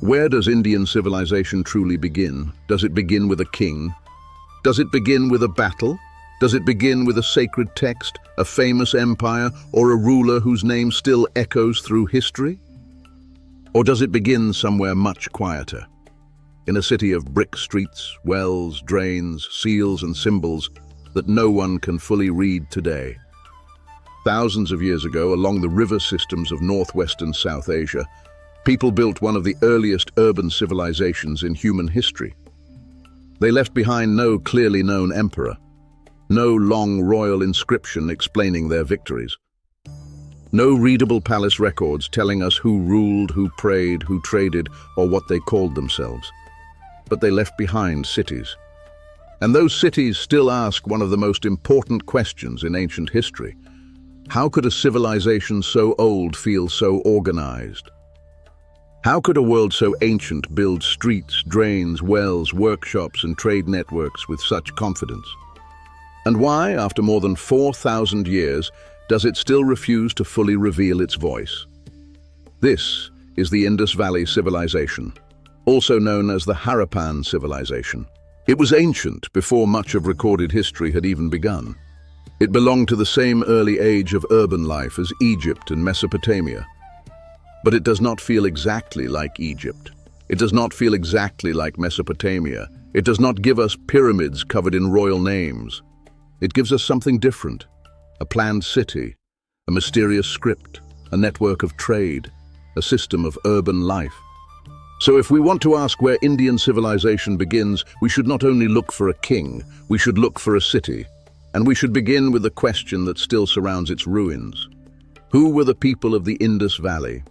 Where does Indian civilization truly begin? Does it begin with a king? Does it begin with a battle? Does it begin with a sacred text, a famous empire, or a ruler whose name still echoes through history? Or does it begin somewhere much quieter? In a city of brick streets, wells, drains, seals and symbols that no one can fully read today. Thousands of years ago, along the river systems of northwestern South Asia, people built one of the earliest urban civilizations in human history. They left behind no clearly known emperor, no long royal inscription explaining their victories, no readable palace records telling us who ruled, who prayed, who traded, or what they called themselves. But they left behind cities. And those cities still ask one of the most important questions in ancient history. How could a civilization so old feel so organized? How could a world so ancient build streets, drains, wells, workshops, and trade networks with such confidence? And why, after more than 4,000 years, does it still refuse to fully reveal its voice? This is the Indus Valley Civilization, also known as the Harappan civilization. It was ancient before much of recorded history had even begun. It belonged to the same early age of urban life as Egypt and Mesopotamia. But it does not feel exactly like Egypt. It does not feel exactly like Mesopotamia. It does not give us pyramids covered in royal names. It gives us something different, a planned city, a mysterious script, a network of trade, a system of urban life. So if we want to ask where Indian civilization begins, we should not only look for a king, we should look for a city. And we should begin with the question that still surrounds its ruins. Who were the people of the Indus Valley?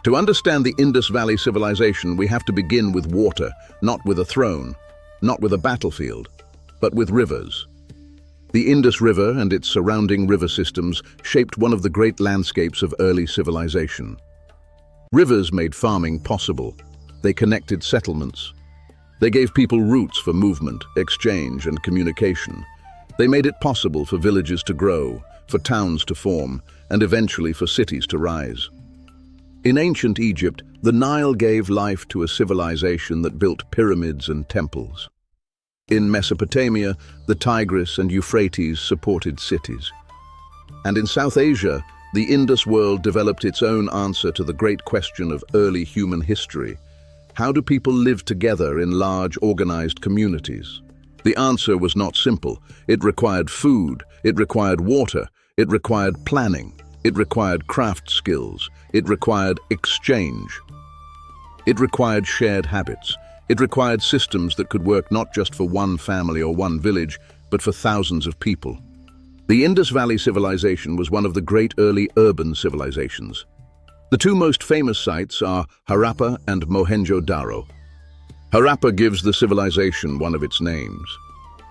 To understand the Indus Valley civilization, we have to begin with water, not with a throne, not with a battlefield, but with rivers. The Indus River and its surrounding river systems shaped one of the great landscapes of early civilization. Rivers made farming possible. They connected settlements. They gave people routes for movement, exchange, and communication. They made it possible for villages to grow, for towns to form, and eventually for cities to rise. In ancient Egypt, the Nile gave life to a civilization that built pyramids and temples. In Mesopotamia, the Tigris and Euphrates supported cities. And in South Asia, the Indus world developed its own answer to the great question of early human history. How do people live together in large, organized communities? The answer was not simple. It required food, it required water, it required planning, it required craft skills, it required exchange. It required shared habits. It required systems that could work not just for one family or one village, but for thousands of people. The Indus Valley Civilization was one of the great early urban civilizations. The two most famous sites are Harappa and Mohenjo Daro. Harappa gives the civilization one of its names.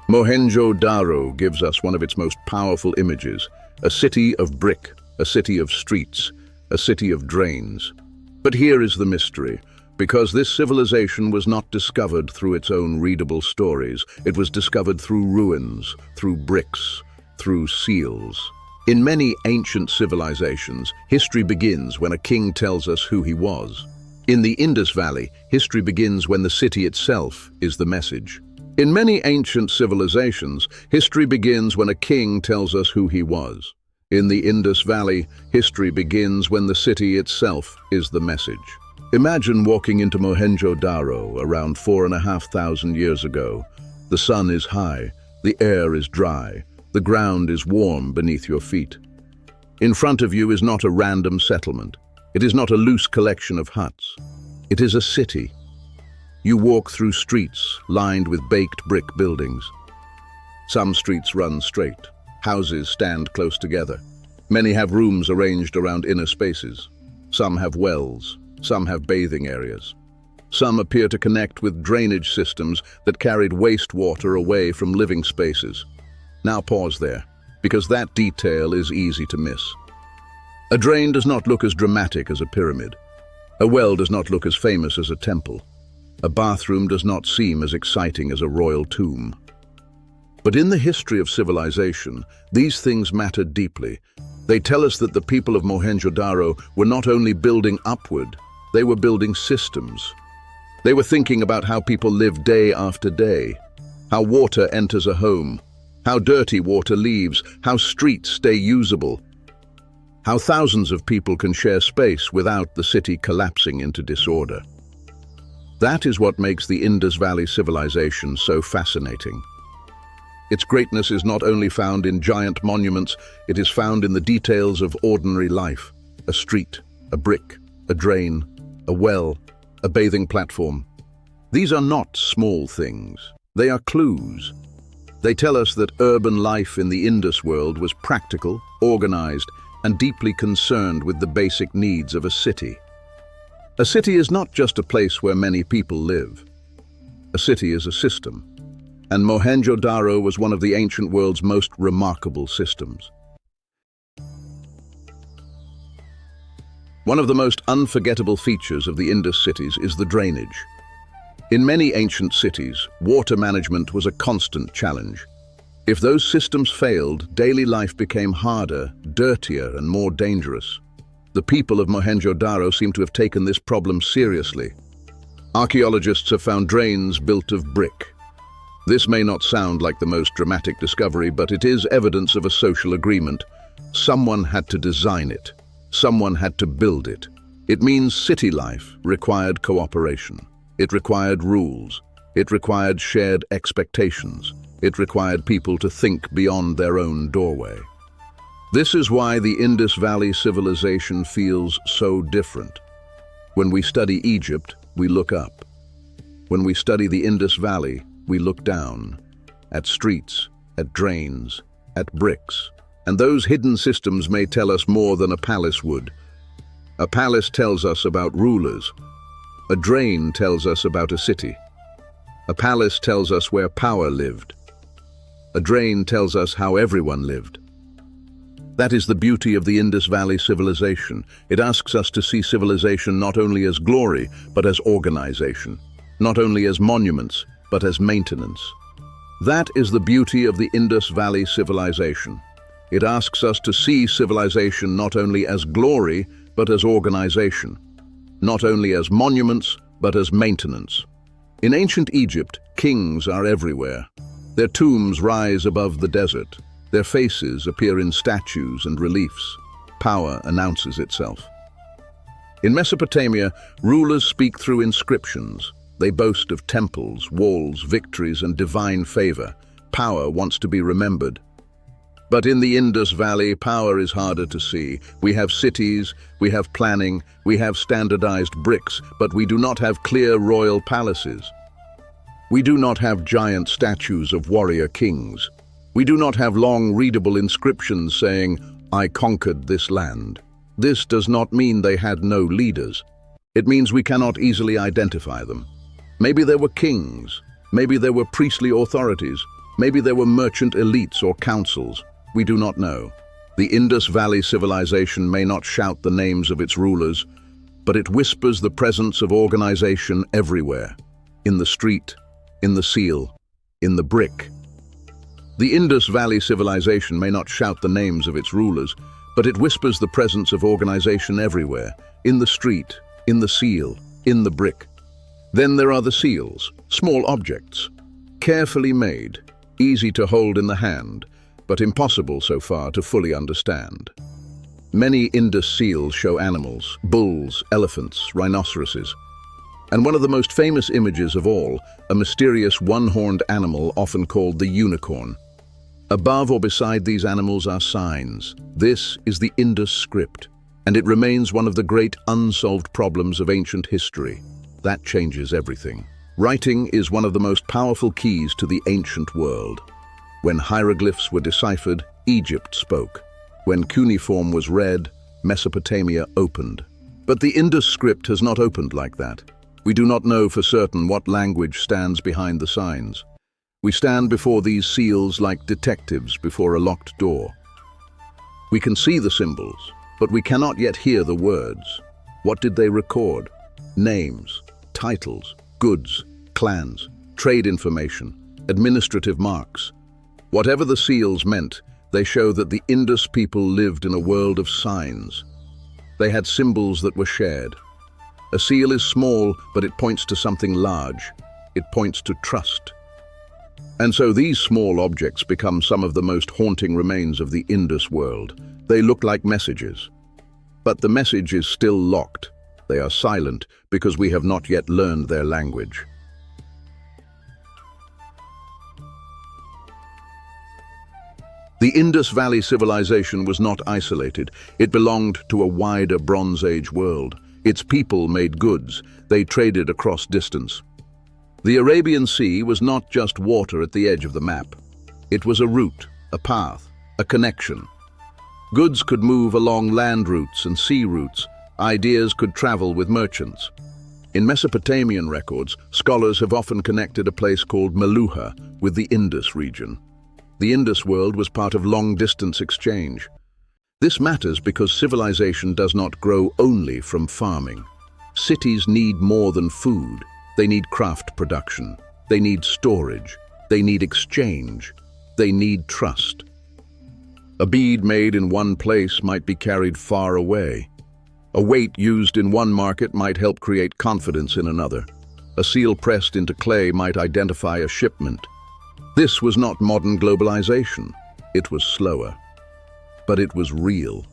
Mohenjo Daro gives us one of its most powerful images, a city of brick, a city of streets, a city of drains. But here is the mystery. Because this civilization was not discovered through its own readable stories, it was discovered through ruins, through bricks, through seals. In many ancient civilizations, history begins when a king tells us who he was. In the Indus Valley, history begins when the city itself is the message. In many ancient civilizations, history begins when a king tells us who he was. In the Indus Valley, history begins when the city itself is the message. Imagine walking into Mohenjo Daro around 4,500 years ago. The sun is high, the air is dry, the ground is warm beneath your feet. In front of you is not a random settlement. It is not a loose collection of huts. It is a city. You walk through streets lined with baked brick buildings. Some streets run straight. Houses stand close together. Many have rooms arranged around inner spaces. Some have wells. Some have bathing areas. Some appear to connect with drainage systems that carried wastewater away from living spaces. Now pause there, because that detail is easy to miss. A drain does not look as dramatic as a pyramid. A well does not look as famous as a temple. A bathroom does not seem as exciting as a royal tomb. But in the history of civilization, these things matter deeply. They tell us that the people of Mohenjo Daro were not only building upward, they were building systems. They were thinking about how people live day after day, how water enters a home, how dirty water leaves, how streets stay usable, how thousands of people can share space without the city collapsing into disorder. That is what makes the Indus Valley Civilization so fascinating. Its greatness is not only found in giant monuments, it is found in the details of ordinary life. A street, a brick, a drain, a well, a bathing platform. These are not small things. They are clues. They tell us that urban life in the Indus world was practical, organized, and deeply concerned with the basic needs of a city. A city is not just a place where many people live. A city is a system. And Mohenjo Daro was one of the ancient world's most remarkable systems. One of the most unforgettable features of the Indus cities is the drainage. In many ancient cities, water management was a constant challenge. If those systems failed, daily life became harder, dirtier, and more dangerous. The people of Mohenjo Daro seem to have taken this problem seriously. Archaeologists have found drains built of brick. This may not sound like the most dramatic discovery, but it is evidence of a social agreement. Someone had to design it. Someone had to build it. It means city life required cooperation. It required rules. It required shared expectations. It required people to think beyond their own doorway. This is why the Indus Valley Civilization feels so different. When we study Egypt, we look up. When we study the Indus Valley, we look down, at streets, at drains, at bricks. And those hidden systems may tell us more than a palace would. A palace tells us about rulers. A drain tells us about a city. A palace tells us where power lived. A drain tells us how everyone lived. That is the beauty of the Indus Valley Civilization. It asks us to see civilization not only as glory, but as organization. Not only as monuments, but as maintenance. That is the beauty of the Indus Valley Civilization. It asks us to see civilization not only as glory, but as organization. Not only as monuments, but as maintenance. In ancient Egypt, kings are everywhere. Their tombs rise above the desert. Their faces appear in statues and reliefs. Power announces itself. In Mesopotamia, rulers speak through inscriptions. They boast of temples, walls, victories, and divine favor. Power wants to be remembered. But in the Indus Valley, power is harder to see. We have cities, we have planning, we have standardized bricks, but we do not have clear royal palaces. We do not have giant statues of warrior kings. We do not have long, readable inscriptions saying, "I conquered this land." This does not mean they had no leaders. It means we cannot easily identify them. Maybe there were kings, maybe there were priestly authorities, maybe there were merchant elites or councils. We do not know. The Indus Valley Civilization may not shout the names of its rulers, but it whispers the presence of organization everywhere. In the street, in the seal, in the brick. The Indus Valley Civilization may not shout the names of its rulers, but it whispers the presence of organization everywhere. In the street, in the seal, in the brick. Then there are the seals, small objects, carefully made, easy to hold in the hand, but impossible so far to fully understand. Many Indus seals show animals, bulls, elephants, rhinoceroses. And one of the most famous images of all, a mysterious one-horned animal often called the unicorn. Above or beside these animals are signs. This is the Indus script, and it remains one of the great unsolved problems of ancient history. That changes everything. Writing is one of the most powerful keys to the ancient world. When hieroglyphs were deciphered, Egypt spoke. When cuneiform was read, Mesopotamia opened. But the Indus script has not opened like that. We do not know for certain what language stands behind the signs. We stand before these seals like detectives before a locked door. We can see the symbols, but we cannot yet hear the words. What did they record? Names, titles, goods, clans, trade information, administrative marks. Whatever the seals meant, they show that the Indus people lived in a world of signs. They had symbols that were shared. A seal is small, but it points to something large. It points to trust. And so these small objects become some of the most haunting remains of the Indus world. They look like messages. But the message is still locked. They are silent because we have not yet learned their language. The Indus Valley Civilization was not isolated. It belonged to a wider Bronze Age world. Its people made goods. They traded across distance. The Arabian Sea was not just water at the edge of the map. It was a route, a path, a connection. Goods could move along land routes and sea routes. Ideas could travel with merchants. In Mesopotamian records, scholars have often connected a place called Meluha with the Indus region. The Indus world was part of long-distance exchange. This matters because civilization does not grow only from farming. Cities need more than food. They need craft production. They need storage. They need exchange. They need trust. A bead made in one place might be carried far away. A weight used in one market might help create confidence in another. A seal pressed into clay might identify a shipment. This was not modern globalization. It was slower. But it was real.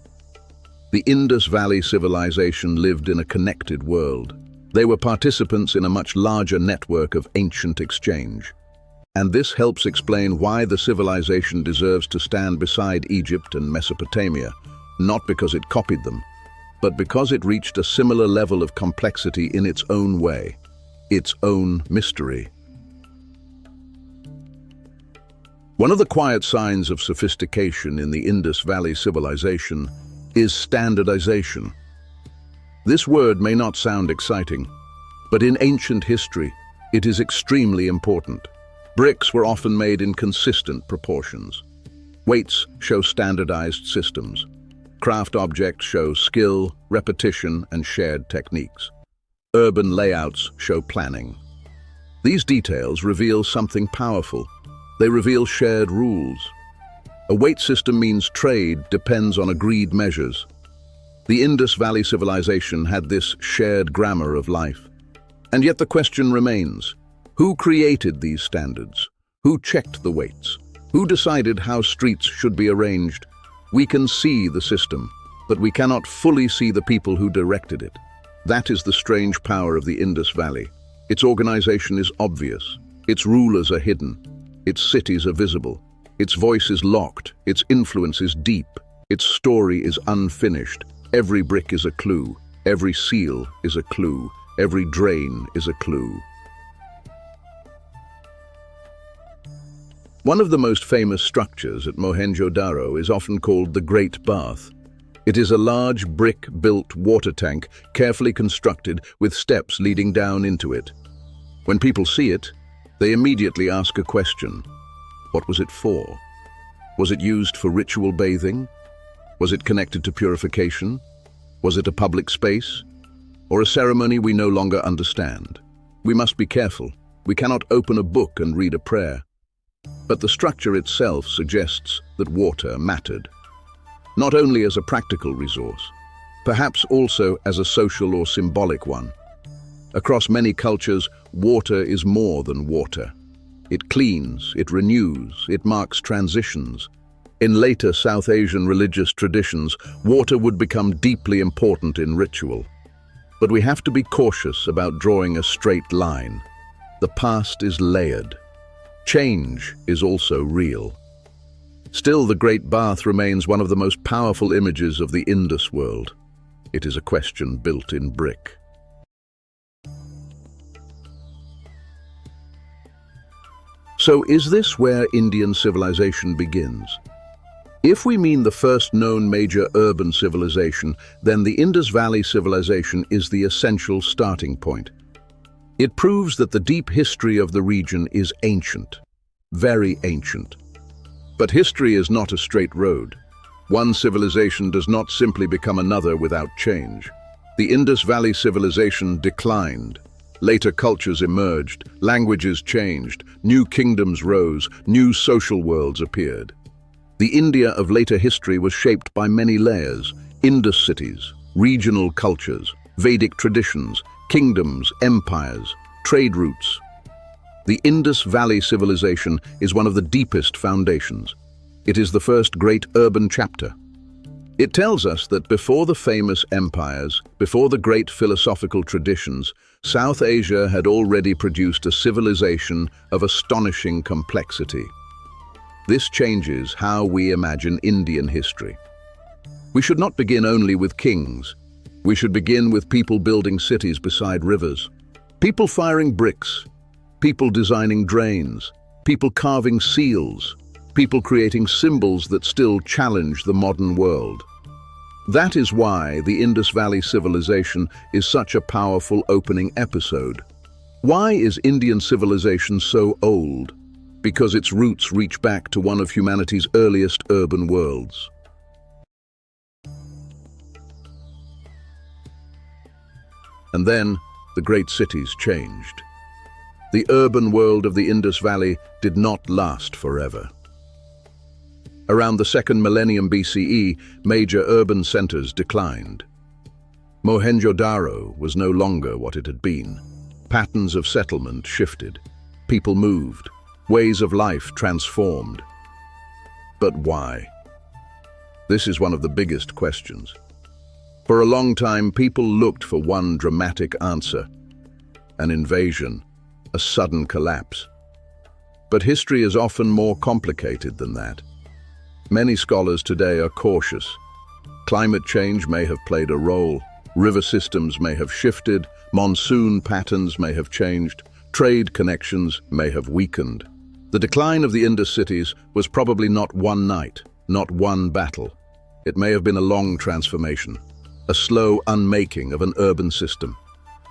The Indus Valley Civilization lived in a connected world. They were participants in a much larger network of ancient exchange. And this helps explain why the civilization deserves to stand beside Egypt and Mesopotamia, not because it copied them, but because it reached a similar level of complexity in its own way, its own mystery. One of the quiet signs of sophistication in the Indus Valley Civilization is standardization. This word may not sound exciting, but in ancient history, it is extremely important. Bricks were often made in consistent proportions. Weights show standardized systems. Craft objects show skill, repetition, and shared techniques. Urban layouts show planning. These details reveal something powerful. They reveal shared rules. A weight system means trade depends on agreed measures. The Indus Valley Civilization had this shared grammar of life. And yet the question remains, who created these standards? Who checked the weights? Who decided how streets should be arranged? We can see the system, but we cannot fully see the people who directed it. That is the strange power of the Indus Valley. Its organization is obvious. Its rulers are hidden. Its cities are visible. Its voice is locked. Its influence is deep. Its story is unfinished. Every brick is a clue. Every seal is a clue. Every drain is a clue. One of the most famous structures at Mohenjo Daro is often called the Great Bath. It is a large brick-built water tank carefully constructed with steps leading down into it. When people see it, they immediately ask a question. What was it for? Was it used for ritual bathing? Was it connected to purification? Was it a public space? Or a ceremony we no longer understand? We must be careful. We cannot open a book and read a prayer. But the structure itself suggests that water mattered. Not only as a practical resource, perhaps also as a social or symbolic one. Across many cultures, water is more than water. It cleans, it renews, it marks transitions. In later South Asian religious traditions, water would become deeply important in ritual. But we have to be cautious about drawing a straight line. The past is layered. Change is also real. Still, the Great Bath remains one of the most powerful images of the Indus world. It is a question built in brick. So is this where Indian civilization begins? If we mean the first known major urban civilization, then the Indus Valley Civilization is the essential starting point. It proves that the deep history of the region is ancient, very ancient. But history is not a straight road. One civilization does not simply become another without change. The Indus Valley Civilization declined. Later cultures emerged, languages changed, new kingdoms rose, new social worlds appeared. The India of later history was shaped by many layers: Indus cities, regional cultures, Vedic traditions, kingdoms, empires, trade routes. The Indus Valley Civilization is one of the deepest foundations. It is the first great urban chapter. It tells us that before the famous empires, before the great philosophical traditions, South Asia had already produced a civilization of astonishing complexity. This changes how we imagine Indian history. We should not begin only with kings. We should begin with people building cities beside rivers, people firing bricks, people designing drains, people carving seals, people creating symbols that still challenge the modern world. That is why the Indus Valley Civilization is such a powerful opening episode. Why is Indian civilization so old? Because its roots reach back to one of humanity's earliest urban worlds. And then, the great cities changed. The urban world of the Indus Valley did not last forever. Around the second millennium BCE, major urban centers declined. Mohenjo Daro was no longer what it had been. Patterns of settlement shifted. People moved. Ways of life transformed. But why? This is one of the biggest questions. For a long time, people looked for one dramatic answer: an invasion, a sudden collapse. But history is often more complicated than that. Many scholars today are cautious. Climate change may have played a role, river systems may have shifted, monsoon patterns may have changed, trade connections may have weakened. The decline of the Indus cities was probably not one night, not one battle. It may have been a long transformation, a slow unmaking of an urban system.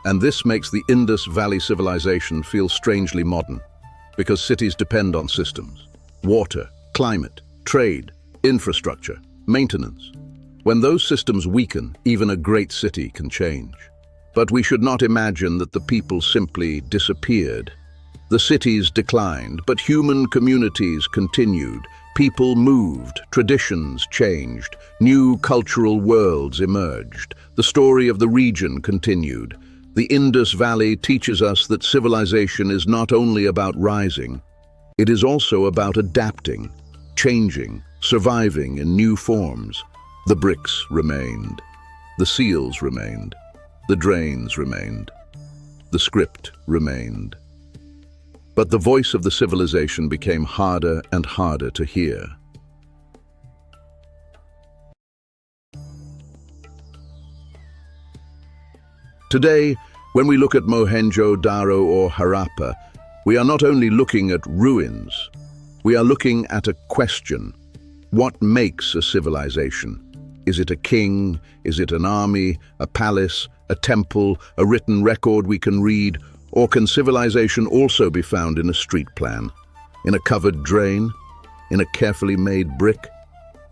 And this makes the Indus Valley Civilization feel strangely modern, because cities depend on systems: water, climate, trade, infrastructure, maintenance. When those systems weaken, even a great city can change. But we should not imagine that the people simply disappeared. The cities declined, but human communities continued. People moved, traditions changed, new cultural worlds emerged. The story of the region continued. The Indus Valley teaches us that civilization is not only about rising, it is also about adapting, changing, surviving in new forms. The bricks remained. The seals remained. The drains remained. The script remained. But the voice of the civilization became harder and harder to hear. Today, when we look at Mohenjo Daro or Harappa, we are not only looking at ruins, we are looking at a question. What makes a civilization? Is it a king? Is it an army, a palace, a temple, a written record we can read? Or can civilization also be found in a street plan, in a covered drain, in a carefully made brick,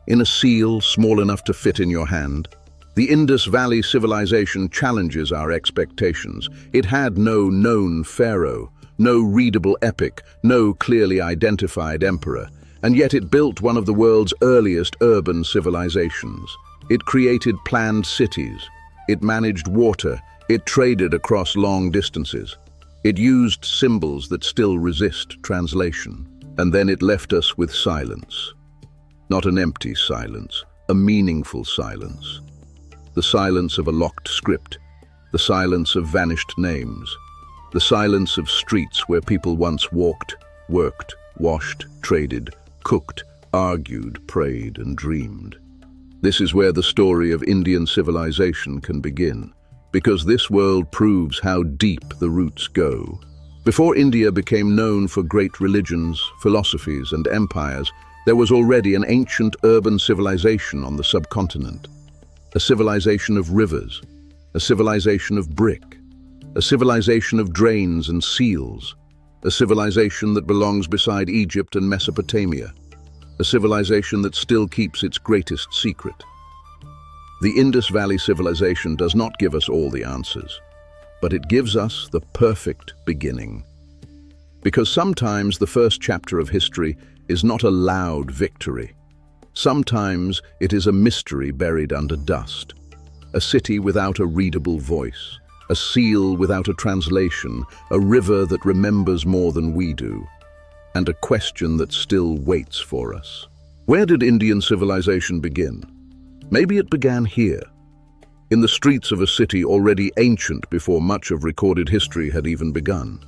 in a seal small enough to fit in your hand? The Indus Valley Civilization challenges our expectations. It had no known pharaoh, no readable epic, no clearly identified emperor, and yet it built one of the world's earliest urban civilizations. It created planned cities. It managed water. It traded across long distances. It used symbols that still resist translation. And then it left us with silence. Not an empty silence, a meaningful silence. The silence of a locked script, the silence of vanished names, the silence of streets where people once walked, worked, washed, traded, cooked, argued, prayed, and dreamed. This is where the story of Indian civilization can begin, because this world proves how deep the roots go. Before India became known for great religions, philosophies, and empires, there was already an ancient urban civilization on the subcontinent. A civilization of rivers, a civilization of brick, a civilization of drains and seals, a civilization that belongs beside Egypt and Mesopotamia, a civilization that still keeps its greatest secret. The Indus Valley Civilization does not give us all the answers. but it gives us the perfect beginning. Because sometimes the first chapter of history is not a loud victory. Sometimes it is a mystery buried under dust, a city without a readable voice, a seal without a translation, a river that remembers more than we do, and a question that still waits for us. Where did Indian civilization begin? Maybe it began here, in the streets of a city already ancient before much of recorded history had even begun.